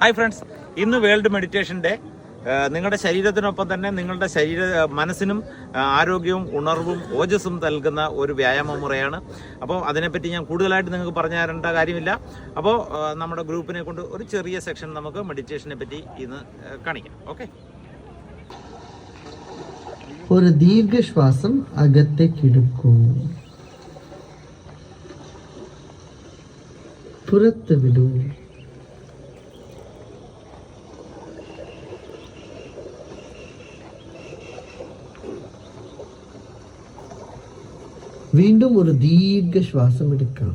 Hi friends, ഇന്ന് world meditation day. നിങ്ങളുടെ ശരീരത്തിനൊപ്പം തന്നെ നിങ്ങളുടെ മനസ്സിനും ആരോഗ്യവും ഉണർവും ഓജസ്സും നൽകുന്ന ഒരു വ്യായാമ മുറയാണ്. അപ്പോൾ അതിനെപ്പറ്റി ഞാൻ കൂടുതലായിട്ട് നിങ്ങൾക്ക് പറഞ്ഞു തരേണ്ട കാര്യമില്ല. അപ്പോൾ നമ്മുടെ ഗ്രൂപ്പിനെ കൊണ്ട് ഒരു ചെറിയ സെക്ഷൻ നമുക്ക് മെഡിറ്റേഷനെ പറ്റി ഇന്ന് കാണിക്കാം. ഓക്കെ, ഒരു ദീർഘശ്വാസം അകത്തേക്കെടുക്കൂ, പുറത്ത് വിടൂ. വീണ്ടും ഒരു ദീർഘശ്വാസം എടുക്കാം.